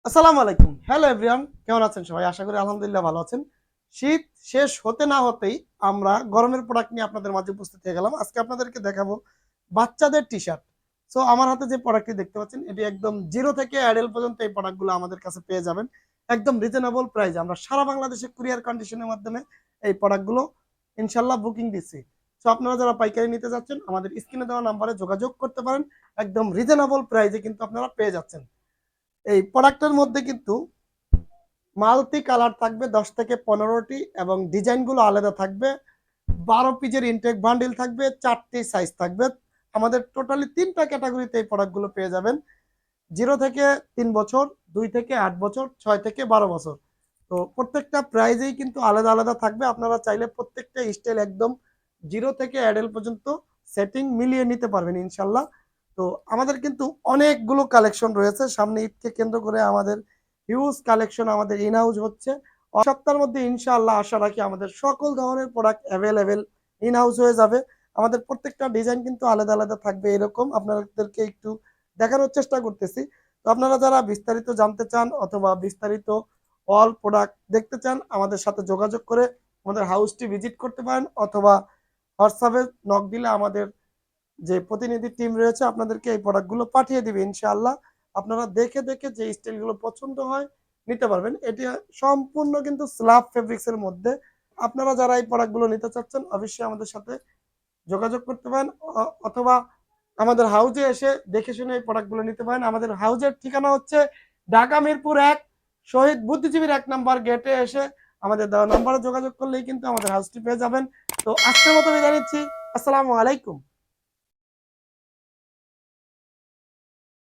আসসালামু আলাইকুম। Hello everyone, কেমন আছেন সবাই? আশা করি আলহামদুলিল্লাহ ভালো আছেন। শীত শেষ হতে না হতেই আমরা গরমের প্রোডাক্ট নিয়ে আপনাদের মাঝে উপস্থিত হয়ে গেলাম। আজকে আপনাদেরকে দেখাবো বাচ্চাদের টি-শার্ট। সো আমার হাতে যে প্রোডাক্টটি দেখতে পাচ্ছেন এটি একদম 0 থেকে অ্যাডাল্ট পর্যন্ত এই প্রোডাক্টগুলো আমাদের কাছে পেয়ে যাবেন। একদম রিজনেবল প্রাইসে আমরা সারা বাংলাদেশে কুরিয়ার কন্ডিশনের মাধ্যমে এই প্রোডাক্টগুলো ইনশাআল্লাহ বুকিং দিচ্ছি। সো আপনারা যারা পাইকারি নিতে যাচ্ছেন আমাদের স্ক্রিনে দেওয়া নাম্বারে যোগাযোগ করতে পারেন। একদম রিজনেবল প্রাইসে কিন্তু আপনারা পেয়ে যাচ্ছেন। এই প্রোডাক্টের মধ্যে কিন্তু মাল্টি কালার থাকবে 10 থেকে 15টি এবং ডিজাইনগুলো আলাদা থাকবে। 12 পিসের ইনটেক বান্ডিল থাকবে, 4টি সাইজ থাকবে। আমাদের টোটালি 3টা ক্যাটাগরিতে এই প্রোডাক্টগুলো পেয়ে যাবেন। 0 থেকে 3 বছর, 2 থেকে 8 বছর, 6 থেকে 12 বছর। তো প্রত্যেকটা প্রাইজেই কিন্তু আলাদা আলাদা থাকবে। আপনারা চাইলে প্রত্যেকটা স্টাইল একদম 0 থেকে অ্যাডাল্ট পর্যন্ত সেটিং মিলিয়ে নিতে পারবেন ইনশাল্লাহ। তো আমাদের কিন্তু অনেকগুলো কালেকশন রয়েছে। সামনে ঈদকে কেন্দ্র করে আমাদের হিউজ কালেকশন আমাদের ইন হাউস হচ্ছে। সপ্তাহের মধ্যে ইনশাআল্লাহ আশা রাখি আমাদের সকল ধরনের প্রোডাক্ট অ্যাভেলেবেল ইন হাউস হয়ে যাবে। আমাদের প্রত্যেকটা ডিজাইন কিন্তু আলাদা আলাদা থাকবে, এরকম আপনাদেরকে একটু দেখানোর চেষ্টা করতেছি। তো আপনারা যারা বিস্তারিত জানতে চান অথবা বিস্তারিত অল প্রোডাক্ট দেখতে চান আমাদের সাথে যোগাযোগ করে আমাদের হাউসটি ভিজিট করতে পারেন অথবা হোয়াটসঅ্যাপে নক দিলে আমাদের যে প্রতিনিধি টিম রয়েছে আপনাদেরকে এই প্রোডাক্টগুলো পাঠিয়ে দিবে ইনশাআল্লাহ। আপনারা দেখে দেখে যে স্টাইলগুলো পছন্দ হয় নিতে পারবেন। এটি সম্পূর্ণ কিন্তু স্ল্যাব ফেব্রিক্স এর মধ্যে। আপনারা যারা এই প্রোডাক্টগুলো নিতে চাচ্ছেন অবশ্যই আমাদের সাথে যোগাযোগ করতে পারেন অথবা আমাদের হাউজে এসে দেখে শুনে এই প্রোডাক্টগুলো নিতে পারেন। আমাদের হাউজের ঠিকানা হচ্ছে ঢাকা মিরপুর 1 শহীদ বুদ্ধিজীবীর 1 নাম্বার গেটে এসে আমাদের দেওয়া নাম্বারে যোগাযোগ করলেই কিন্তু আমাদের হাউসটি পেয়ে যাবেন। তো আজকের মতো বিদায় নিচ্ছি। আসসালামু আলাইকুম।